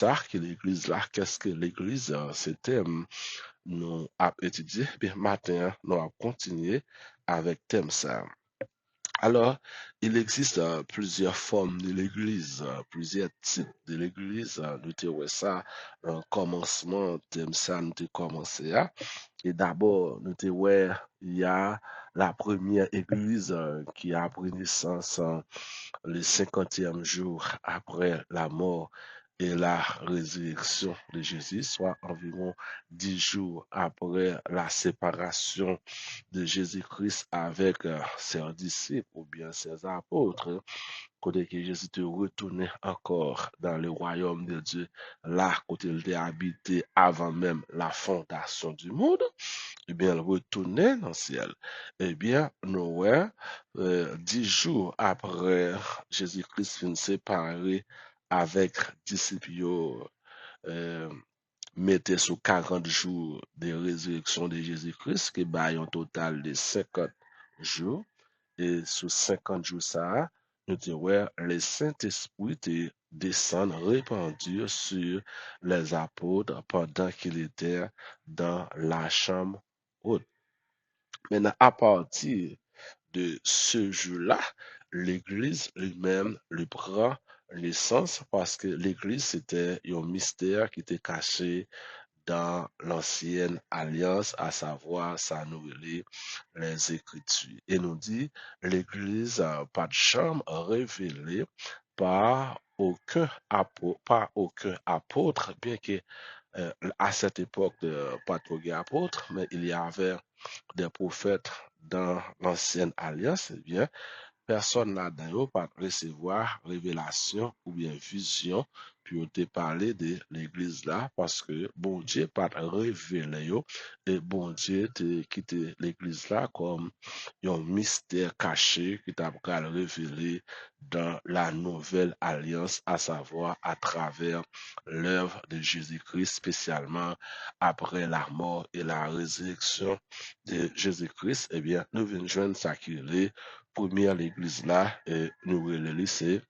ça que l'église là, qu'est-ce que l'église, c'était, nous avons étudié, bien matin, nous allons continuer avec thème ça. Alors, il existe plusieurs formes de l'Église, plusieurs types de l'Église. Nous avons ça, un commencement, thème ça, nous avons commencé à. Et d'abord, nous avons, il y a la première Église qui a pris naissance le 50e jour après la mort et la résurrection de Jésus, soit environ 10 jours après la séparation de Jésus-Christ avec ses disciples ou bien ses apôtres, côté que Jésus te retournait encore dans le royaume de Dieu, là, côté il était habité avant même la fondation du monde, eh bien, il retournait dans le ciel. Eh bien, Noé, 10 jours après Jésus-Christ fut séparé avec disciples, euh, mettait sous 40 jours de résurrection de Jésus-Christ, qui bat un total de 50 jours. Et sous 50 jours, ça, nous disons, le Saint-Esprit descend répandu sur les apôtres pendant qu'ils étaient dans la chambre haute. Maintenant, à partir de ce jour-là, l'Église lui-même lui prend naissance parce que l'Église, c'était un mystère qui était caché dans l'ancienne alliance, à savoir ça nous relie les Écritures. Et nous dit, l'Église pas de chambre révélée par aucun apôtre, bien que à cette époque, pas trop d'apôtres, mais il y avait des prophètes dans l'ancienne alliance, eh bien, personne là-dedans pas recevoir révélation ou bien vision pour te parler de l'église là parce que bon Dieu pas révélé yo et bon Dieu te quitté l'église là comme un mystère caché qui t'a révélé dans la nouvelle alliance, à savoir à travers l'œuvre de Jésus-Christ, spécialement après la mort et la résurrection de Jésus-Christ. Eh bien, nous venons joindre ça qui est première l'église là, et nous relève c'est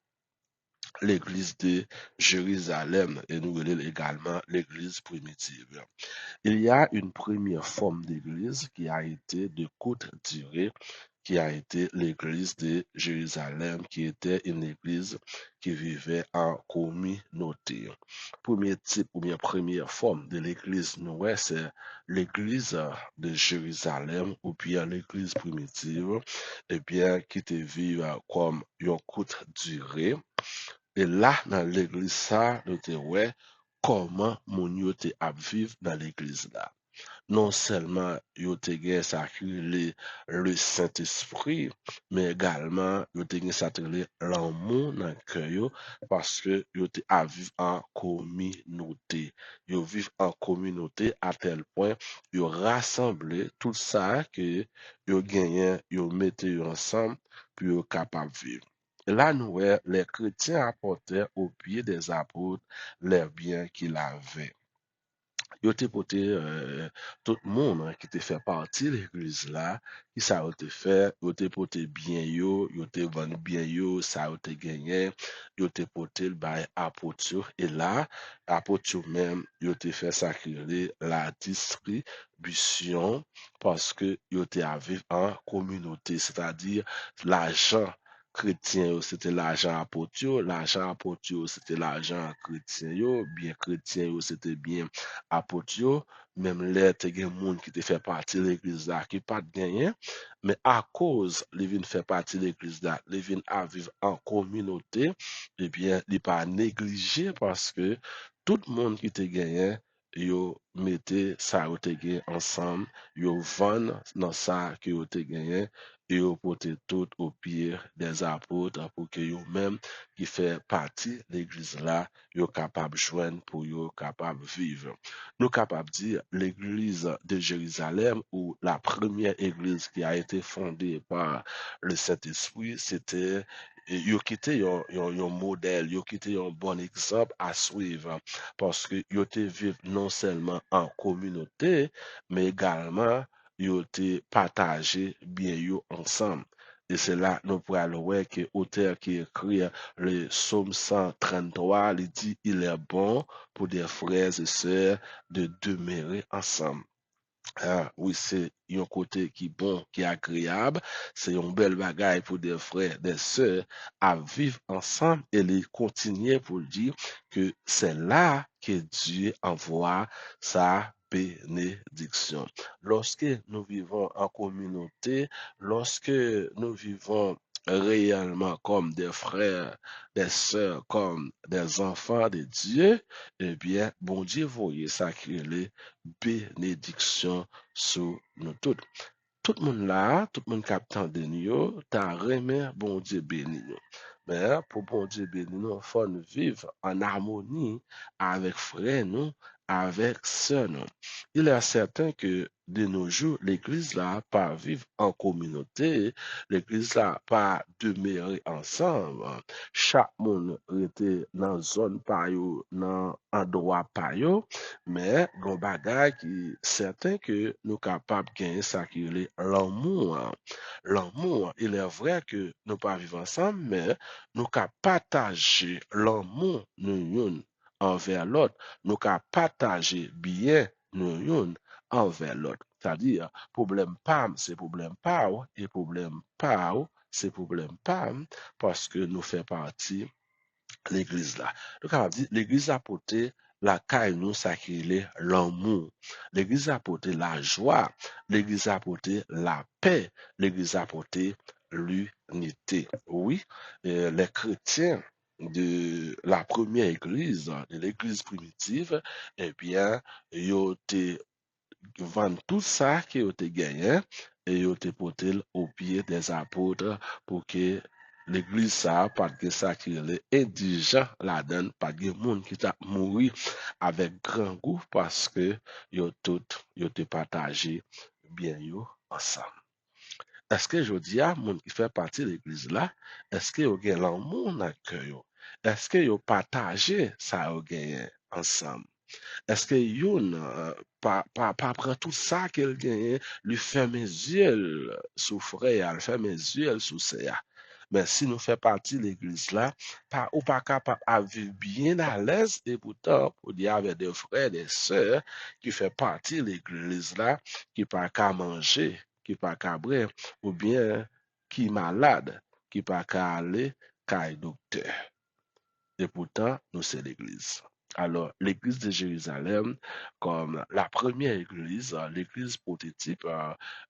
l'église de Jérusalem, et nous relève également l'église primitive. Il y a une première forme d'église qui a été de courte durée, qui a été l'église de Jérusalem, qui était une église qui vivait en communauté. Premier type ou bien première forme de l'église, nous, c'est l'église de Jérusalem ou bien l'église primitive, et bien, qui te vit comme une courte durée. Et là, dans l'église, ça, nous te ouais, comment mon yo te ap vive dans l'église là. Non seulement yo te gen sa le Saint-Esprit, mais également yo te gen sa l'amour dans le cœur yo, parce que yo te a vivre en communauté. Yo vivent en communauté à tel point yo rassemble tout ça que yo gagné, yo mette yo ensemble pour yo capable vivre. Et là, nous, les chrétiens apportaient au pied des apôtres les biens qu'il avait. Yo te pote tout moun qui te fait partie de l'église là, qui ça yo te fait, yo te pote bien yo te vend bien yo, ça yo te gagné, yo te pote le bay apôtre yo, et là, apôtre yo même, yo te fait sacrer la distribution parce que yo te à vivre en communauté, c'est-à-dire l'argent chrétien yo, c'était l'argent apôtre yo, l'argent apôtre yo, c'était l'argent chrétien yo, bien chrétien yo, c'était bien apôtre yo, même les te gen moun qui te fait partie de l'église là, qui pas de gagné, mais à cause, les vin fait partie de l'église là, les vin à vivre en communauté, eh bien, il pas négligé parce que tout le monde qui te gagné, yo mette ça yo te gagné ensemble, yo vend dans ça que yo te gagné, et yo porte tout au pied des apôtres pour que yo même qui fait partie de l'église là, yo capable joindre pour yo capable vivre. Nous capables de dire l'église de Jérusalem ou la première église qui a été fondée par le Saint-Esprit, c'était yo quitté un modèle, yo quitté un bon exemple à suivre parce que yo te vivent non seulement en communauté, mais également yo te partagé bien yo ensemble. Et c'est là, nous pourrons voir que l'auteur qui écrit le psaume 133, il dit, il est bon pour des frères et sœurs de demeurer ensemble. Ah, oui, c'est un côté qui est bon, qui est agréable. C'est une belle bagaille pour des frères, des sœurs à vivre ensemble et les continuer pour dire que c'est là que Dieu envoie sa bénédiction. Lorsque nous vivons en communauté, lorsque nous vivons réellement comme des frères, des sœurs, comme des enfants de Dieu, eh bien, bon Dieu, voyez ça qui est bénédiction sur nous tous. Tout le monde là, tout le monde qui attend de nous, t'as remis bon Dieu béni nous. Mais pour bon Dieu béni nous, il faut nous vivre en harmonie avec frères nous, avec sœurs nous. Il est certain que de nos jours, l'église là, pas vivre en communauté, l'église là, pas demeurer ensemble. Chaque monde était dans zone pa yo, dans endroit pa yo, mais gon bagay qui certain que nous capables de gagner ça qui est l'amour. L'amour, il est vrai que nous pas vivre ensemble, mais nous capables partager l'amour nous une envers l'autre. Nous capables partager bien nous une envers l'autre. C'est-à-dire, problème pas, c'est problème pas, et problème pas, c'est problème pas, parce que nous faisons partie l'église là. Donc, on dit, l'église a porté la caille nous sacrée, l'amour. L'église a porté la joie. L'église a porté la paix. L'église a porté l'unité. Oui, les chrétiens de la première église, de l'église primitive, eh bien, ils ont été vendre tout ça qui ont été gagné et ils ont été porté au pied des apôtres pour que l'église ça, pas de ça qui est indigent là-dedans, pas de monde qui t'a mouru avec grand goût parce que ils ont été partagé bien yo ensemble. Est-ce que je dis à monde qui fait partie de l'église là, est-ce que vous avez l'amour dans le cœur? Est-ce que vous partagez ça vous gagné ensemble? Est-ce que yon pa prend tout ça qu'elle gagne, lui fait mes yeux sous frère, lui fait mes yeux sous ça. Mais si nous fait partie de l'église là, ou pas capable à vivre bien à l'aise et pourtant, pour dire avec des frères, des sœurs qui fait partie de l'église là, qui pas qu'à manger, qui pas qu'à boire, ou bien qui malade, qui pas qu'à aller qu'à docteur. Et pourtant, nous, c'est l'Église. Alors, l'Église de Jérusalem, comme la première Église, l'Église prototype,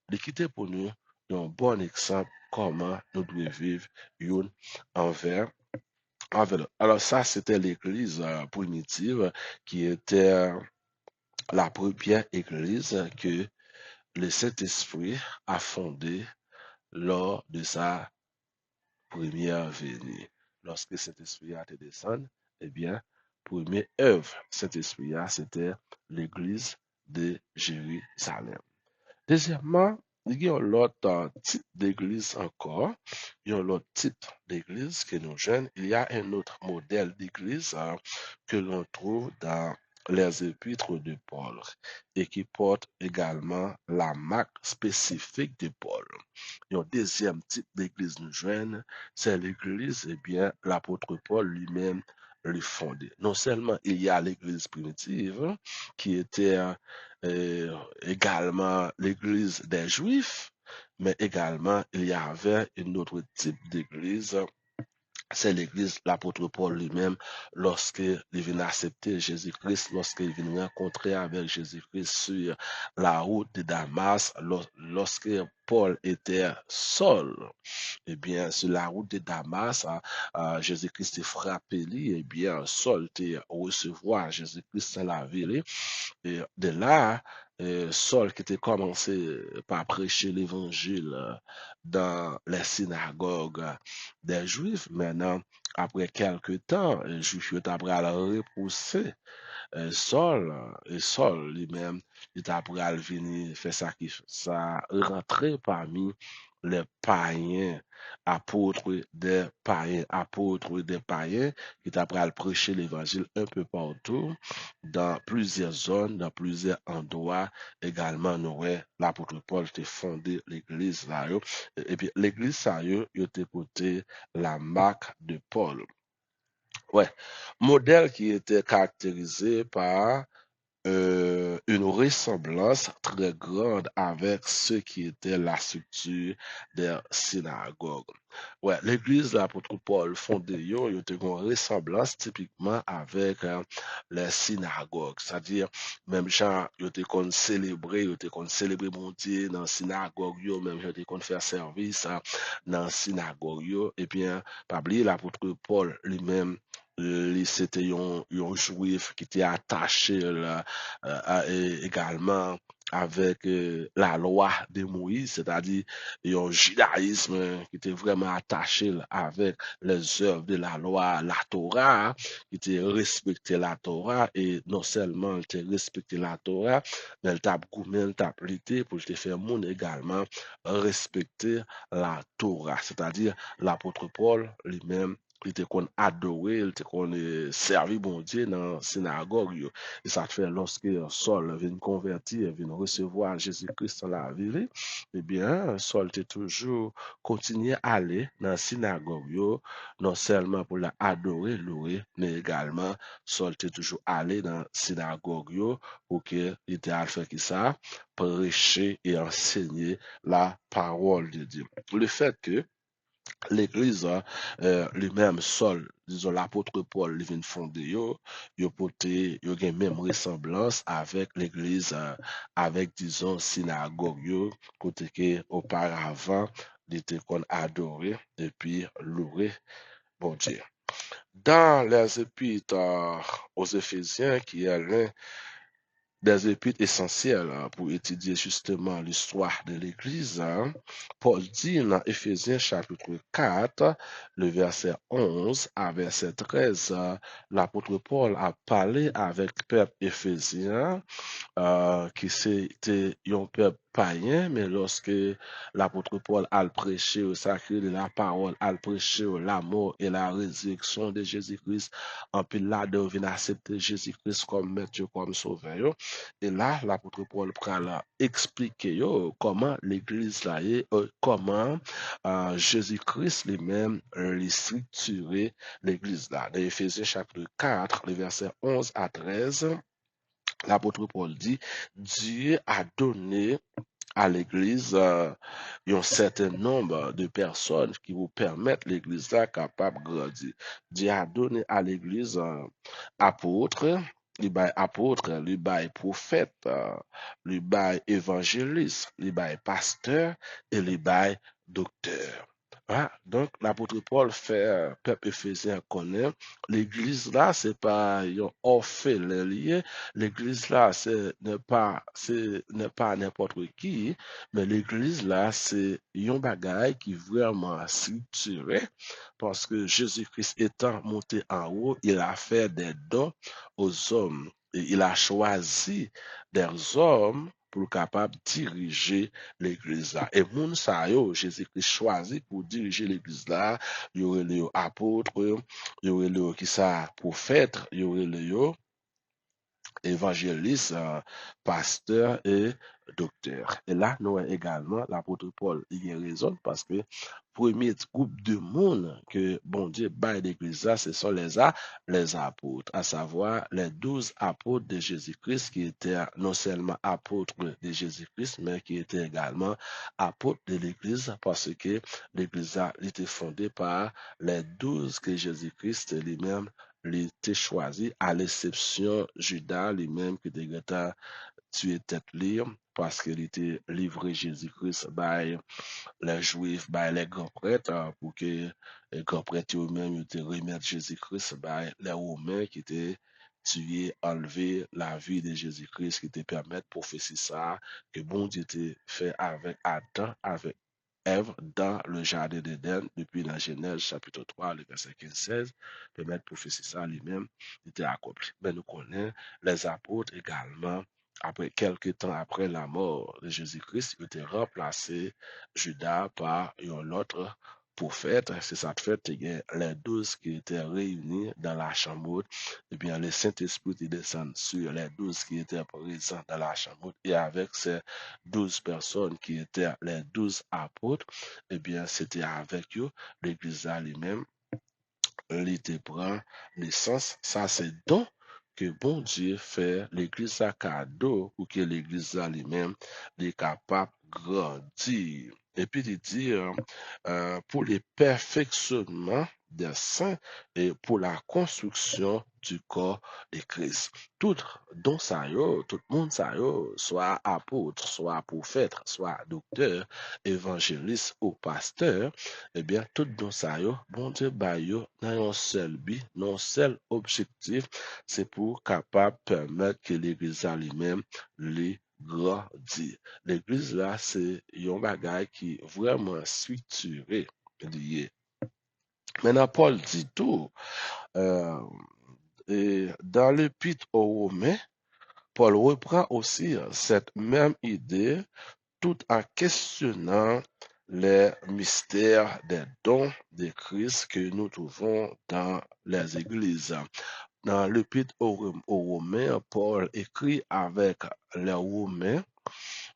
l'équité pour nous un bon exemple comment nous devons vivre une envers l'autre. Alors, ça, c'était l'Église primitive qui était la première Église que le Saint-Esprit a fondée lors de sa première venue. Lorsque cet esprit a été descendu, eh bien, première œuvre, cet esprit-là, c'était l'église de Jérusalem. Deuxièmement, il y a l'autre type d'église encore. Il y a l'autre type d'église que nous jeunes. Il y a un autre modèle d'église que l'on trouve dans les épîtres de Paul et qui porte également la marque spécifique de Paul. Il y a un deuxième type d'église nous jeunes, c'est l'église, eh bien, l'apôtre Paul lui-même lui fondé. Non seulement il y a l'église primitive qui était également l'église des Juifs, mais également il y avait une autre type d'église, c'est l'église, l'apôtre Paul lui-même, lorsqu'il vient accepter Jésus-Christ, lorsqu'il vient rencontrer avec Jésus-Christ sur la route de Damas, lorsque Paul était seul, eh bien, sur la route de Damas, Jésus-Christ est frappé, eh bien, Saul était recevoir Jésus-Christ dans la ville. Et de là, Saul qui était commencé par prêcher l'évangile dans les synagogues des Juifs, maintenant, après quelques temps, les Juifs ont appris à le repousser. Saul, et Saul lui-même, il a appris à venir faire ça, rentrer parmi les apôtres des païens, qui t'a pris prêcher l'évangile un peu partout, dans plusieurs zones, dans plusieurs endroits. Également, nous, ouais, l'apôtre Paul a fondé l'église là, et puis l'église ça, il a porté la marque de Paul. Ouais, modèle qui était caractérisé par une ressemblance très grande avec ce qui était la structure des synagogues. Ouais, l'église de l'apôtre Paul fondée, il y a une ressemblance typiquement avec les synagogues. C'est-à-dire, même gens, ils étaient qu'on célébrer, ils étaient qu'on célébrer mon Dieu dans la synagogue, même ils étaient qu'on faire service dans la synagogue. Et bien, pas oublier l'apôtre Paul lui-même, c'était un juif qui était attaché là, également avec la loi de Moïse, c'est-à-dire un judaïsme qui était vraiment attaché là, avec les œuvres de la loi, la Torah, qui était respecté la Torah, et non seulement il était respecté la Torah, mais il t'a goûté, il t'a plité pour te faire monde également respecter la Torah, c'est-à-dire l'apôtre Paul lui-même il était qu'on adoré, il était qu'on servi bon Dieu dans la synagogue. Yo. Et ça fait lorsque Saul vient convertir, vient recevoir Jésus-Christ dans la vie, eh bien, Saul était toujours continué à aller dans la synagogue, yo, non seulement pour l'adorer, louer, mais également, Saul était toujours allé dans la synagogue, yo, pour qu'il était à faire qui ça, prêcher et enseigner la parole de Dieu. Le fait que l'église lui-même seul, disons l'apôtre Paul il vient fonder yo gen même ressemblance avec l'église avec disons synagogue côté que auparavant il était qu'on adorait et puis louer bon Dieu. Dans les épîtres aux Éphésiens qui est l'un des épîtres essentiels pour étudier justement l'histoire de l'Église. Paul dit dans Éphésiens chapitre 4, le verset 11 à verset 13, l'apôtre Paul a parlé avec le peuple éphésien qui c'était un peuple païen, mais lorsque l'apôtre Paul a prêché au sacré de la parole, a prêché la mort et la résurrection de Jésus-Christ, en puis là, de venir accepter Jésus-Christ comme maître, comme sauveur. Et là, l'apôtre Paul prend là, expliquer comment l'église là est, comment Jésus-Christ lui-même lui structuré l'église là. Dans Éphésiens chapitre 4, les versets 11 à 13, l'apôtre Paul dit, Dieu a donné à l'Église un certain nombre de personnes qui vous permettent l'Église là capable de grandir. Dieu a donné à l'Église apôtres, les bail apôtres, les bail prophètes, les bail évangélistes, les bail pasteurs et les bail docteurs. Ah, donc, l'apôtre Paul fait peuple éphésien connaître l'église là, c'est pas un orphelin lié. L'église là, n'est pas n'importe qui, mais l'église là, c'est un bagage qui est vraiment structuré parce que Jésus-Christ étant monté en haut, il a fait des dons aux hommes. Et il a choisi des hommes pour capable diriger l'église là. Et moun sa yo, Jésus-Christ choisi pour diriger l'église là, il y aurait les apôtres, il y aurait les qui ça prophètes, il y aurait les évangéliste, pasteur et docteur. Et là, nous avons également l'apôtre Paul. Il y a raison parce que premier groupe de monde que bon Dieu baille l'église, ce sont les apôtres, à savoir les 12 apôtres de Jésus-Christ qui étaient non seulement apôtres de Jésus-Christ, mais qui étaient également apôtres de l'église parce que l'église a été fondée par les 12 que Jésus-Christ lui-même il était choisi à l'exception Judas lui-même qui était tué tête libre parce qu'il était livré Jésus-Christ par les Juifs, par les grands prêtres pour que les grands prêtres eux-mêmes te remettent Jésus-Christ par les Romains qui étaient tués, enlevé la vie de Jésus-Christ qui te permettent de prophétiser ça que bon Dieu était fait avec Adam, avec Ève dans le jardin d'Éden, depuis la Genèse chapitre 3, le verset 15-16, permettre prophétie ça lui-même était accompli. Mais nous connaissons les apôtres également après quelques temps après la mort de Jésus-Christ, il était remplacé Judas par un autre prophète. C'est ça fait que les 12 qui étaient réunis dans la chambre haute, eh bien, le Saint-Esprit il descend sur les 12 qui étaient présents dans la chambre haute et avec ces 12 personnes qui étaient les 12 apôtres, eh bien, c'était avec eux, l'Église lui-même l'été prend naissance. Ça, c'est don que bon Dieu fait l'Église à cadeau pour que l'Église lui-même est capable de grandir. Et puis, il dit, pour le perfectionnement des saints et pour la construction du corps de Christ. Tout don ça yo, tout le monde ça yo, soit apôtre, soit prophète, soit docteur, évangéliste ou pasteur, eh bien, tout don ça yo, bon Dieu ba yo dans un seul but, dans un seul objectif, c'est pour capable permettre que l'Église lui-même les grandit. L'Église là, c'est un bagage qui est vraiment structuré, lié. Maintenant, Paul dit tout, et dans l'Épître aux Romains, Paul reprend aussi cette même idée tout en questionnant les mystères des dons de Christ que nous trouvons dans les églises. Dans l'Épître aux Romains, Paul écrit avec les Romains,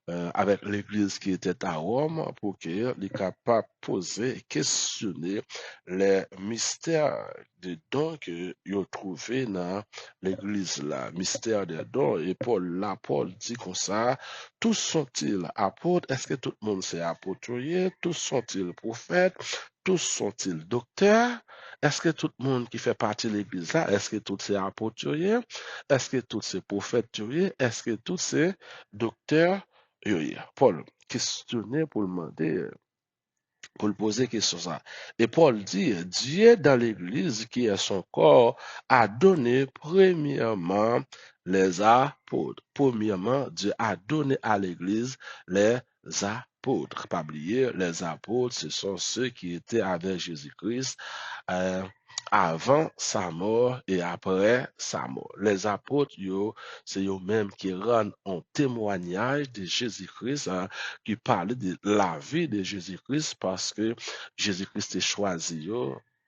avec l'église qui était à Rome, pour qu'il soit capable de poser et questionner les mystères des dons que vous trouvez dans l'église là, mystère des dons. Et Paul, là, Paul dit comme ça, tous sont-ils apôtres? Est-ce que tout le monde c'est apôtrier? Tous sont-ils prophètes? Tous sont-ils docteurs? Est-ce que tout le monde qui fait partie de l'église là, est-ce que tous c'est apôtrier? Est-ce que tous c'est prophètes? Est-ce que tous c'est docteurs? Paul questionné pour demander, pour le poser question ça. Et Paul dit, Dieu dans l'Église qui est son corps a donné premièrement les apôtres. Premièrement, Dieu a donné à l'Église les apôtres. Pas oublier, les apôtres, ce sont ceux qui étaient avec Jésus-Christ euh, avant sa mort et après sa mort. Les apôtres, c'est eux-mêmes qui rendent un témoignage de Jésus-Christ, qui parlent de la vie de Jésus-Christ parce que Jésus-Christ est choisi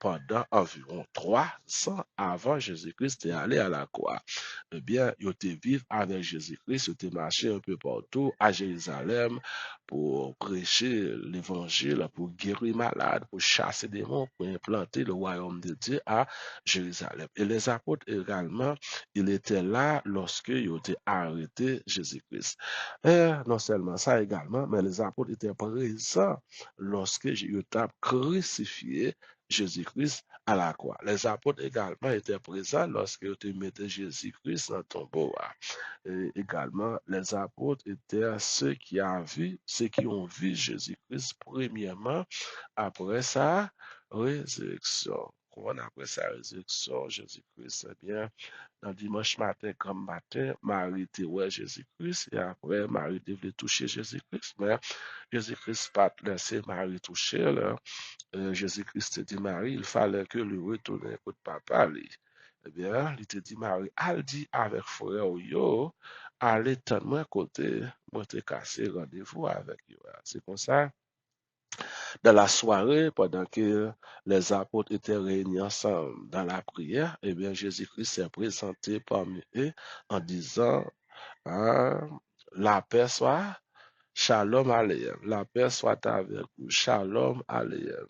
pendant environ 300 avant Jésus-Christ est allé à la croix. Eh bien, ils étaient vivre avec Jésus-Christ, ils étaient marcher un peu partout à Jérusalem pour prêcher l'évangile, pour guérir malades, pour chasser des démons, pour implanter le royaume de Dieu à Jérusalem. Et les apôtres également, ils étaient là lorsque ils ont arrêté Jésus-Christ. Et non seulement ça également, mais les apôtres étaient présents lorsque ils ont crucifié Jésus-Christ à la croix. Les apôtres également étaient présents lorsque ils mettaient Jésus-Christ dans le tombeau. Et également, les apôtres étaient ceux qui ont vu Jésus-Christ premièrement après sa résurrection. Après sa résurrection, Jésus-Christ, eh bien, dans dimanche matin comme matin, Marie était ouais Jésus-Christ, et après, Marie devait toucher Jésus-Christ, mais Jésus-Christ pas laissé Marie toucher, là. Jésus-Christ dit Marie, il fallait que lui retourne écoute papa, lui. Eh bien, il te dit Marie, elle dit avec frère yo, allez tant moi côté, moi te casser rendez-vous avec yo. C'est comme ça. Dans la soirée, pendant que les apôtres étaient réunis ensemble dans la prière, eh bien, Jésus-Christ s'est présenté parmi eux en disant, hein, la paix soit, shalom aleichem, la paix soit avec vous, shalom aleichem.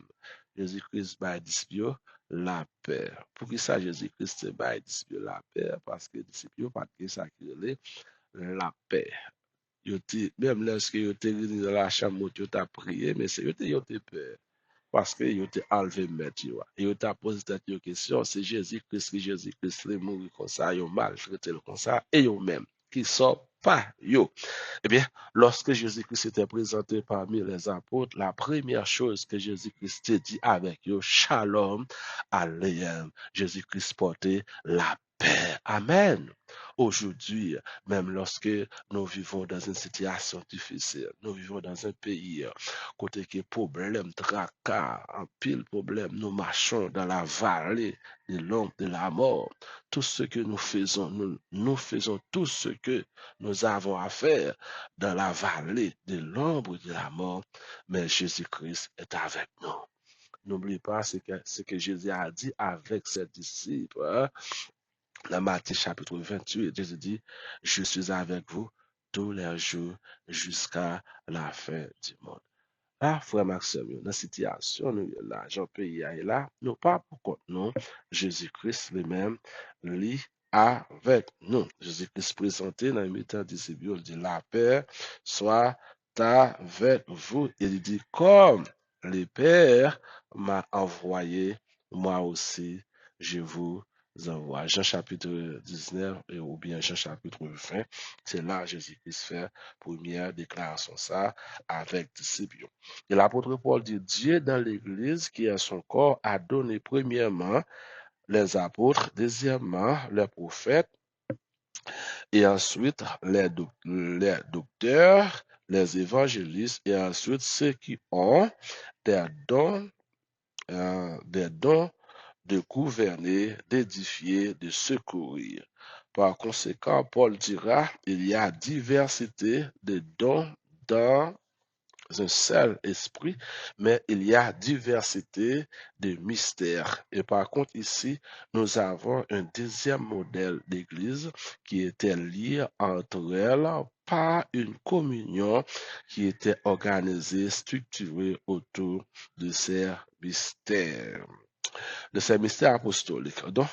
Jésus-Christ va dire la paix. Pour qui ça Jésus-Christ va dire la paix? Parce que disciples pas que ça qui la paix. Même lorsque yo te réunis dans la chambre, yo t'a prié, mais c'est yo te peur. Parce que yo te enlevé mettre yo. Yo t'a posé cette question, c'est Jésus-Christ est mort comme ça, yo maltraité comme ça, et yo même qui sort pas yo. Eh bien, lorsque Jésus-Christ était présenté parmi les apôtres, la première chose que Jésus-Christ dit avec eux, shalom aleichem. Jésus-Christ portait la paix. Amen. aujourd'hui, même lorsque nous vivons dans une situation difficile, nous vivons dans un pays côté qui problème, tracas, un pile problème, nous marchons dans la vallée de l'ombre de la mort. Tout ce que nous faisons, nous faisons tout ce que nous avons à faire dans la vallée de l'ombre de la mort, mais Jésus-Christ est avec nous. N'oublie pas ce que Jésus a dit avec ses disciples. Hein? Dans Matthieu chapitre 28, Jésus dit, je suis avec vous tous les jours jusqu'à la fin du monde. Là, frère Maxime, dans la situation, nous là, Jean-Pays est là, nous pas pour compte nous, Jésus-Christ lui-même, lui avec nous. Jésus-Christ présenté dans le mi-temps disciple, il dit, la paix soit avec vous. Il dit, comme le Père m'a envoyé, moi aussi, je vous envoie. Jean chapitre 19 ou bien Jean chapitre 20, c'est là Jésus-Christ fait première déclaration ça avec disciples. Et l'apôtre Paul dit, Dieu dans l'Église qui est son corps a donné premièrement les apôtres, deuxièmement les prophètes, et ensuite les docteurs, les évangélistes, et ensuite ceux qui ont des dons de gouverner, d'édifier, de secourir. Par conséquent, Paul dira, il y a diversité de dons dans un seul esprit, mais il y a diversité de mystères. Et par contre, ici, nous avons un deuxième modèle d'église qui était lié entre elles par une communion qui était organisée, structurée autour de ces mystères apostoliques. Donc,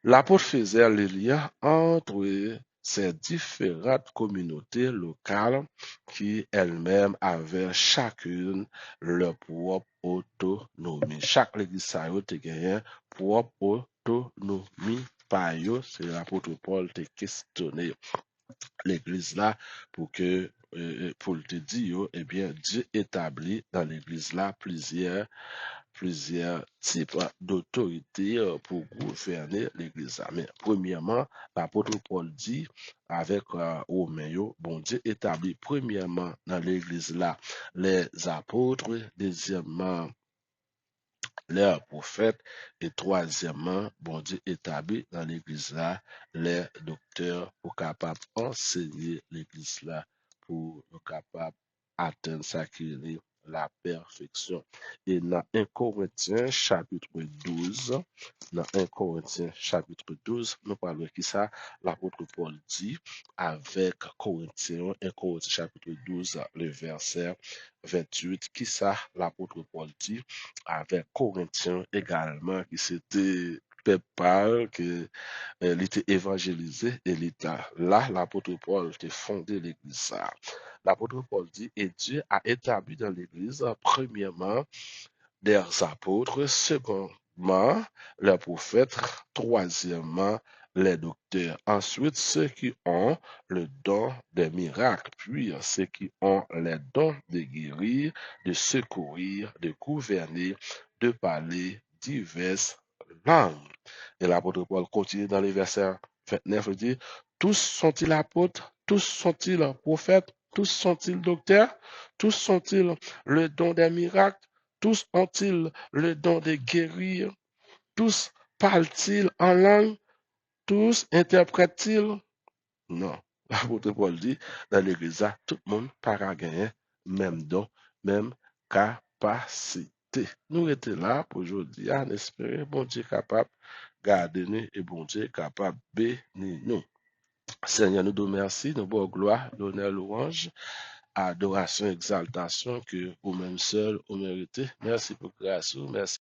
l'apôtre faisait le lien entre ces différentes communautés locales qui elles-mêmes avaient chacune leur propre autonomie. Chaque église a une propre autonomie. Par eux, c'est l'apôtre Paul qui questionné l'église là pour te dire, eh bien, Dieu établit dans l'église là plusieurs types d'autorité pour gouverner l'Église. Mais premièrement, l'apôtre Paul dit avec Romain, bon Dieu établit premièrement dans l'Église là les apôtres, deuxièmement les prophètes et troisièmement, bon Dieu établit dans l'Église là les docteurs pour capables d'enseigner l'Église là pour capable atteindre ça qui est la perfection. Et dans 1 Corinthiens chapitre 12, dans 1 Corinthiens chapitre 12, nous parlons qui ça, l'apôtre Paul dit avec Corinthiens, 1 Corinthiens chapitre 12, le verset 28, qui ça, l'apôtre Paul dit avec Corinthiens également, qui c'était Paul, que il était évangélisé et l'État. Là, l'apôtre Paul a fondé l'église. L'apôtre Paul dit, et Dieu a établi dans l'église, premièrement, des apôtres, secondement, les prophètes, troisièmement, les docteurs. Ensuite, ceux qui ont le don des miracles, puis ceux qui ont les dons de guérir, de secourir, de gouverner, de parler diverses langues. Et l'apôtre Paul continue dans les versets 29, il dit, tous sont-ils apôtres, tous sont-ils prophètes, tous sont-ils docteurs, tous sont-ils le don des miracles, tous ont-ils le don de guérir, tous parlent-ils en langue, tous interprètent-ils? Non. L'apôtre Paul dit, dans l'église, tout le monde para gagner même don, même capacité. Nous étions là pour aujourd'hui, en espérant, bon Dieu capable de garder nous et bon Dieu capable de bénir nous. Seigneur, nous te remercions, nous bonne gloire, l'honneur, louange, adoration, exaltation que vous-même seul vous méritez. Merci pour grâce, merci.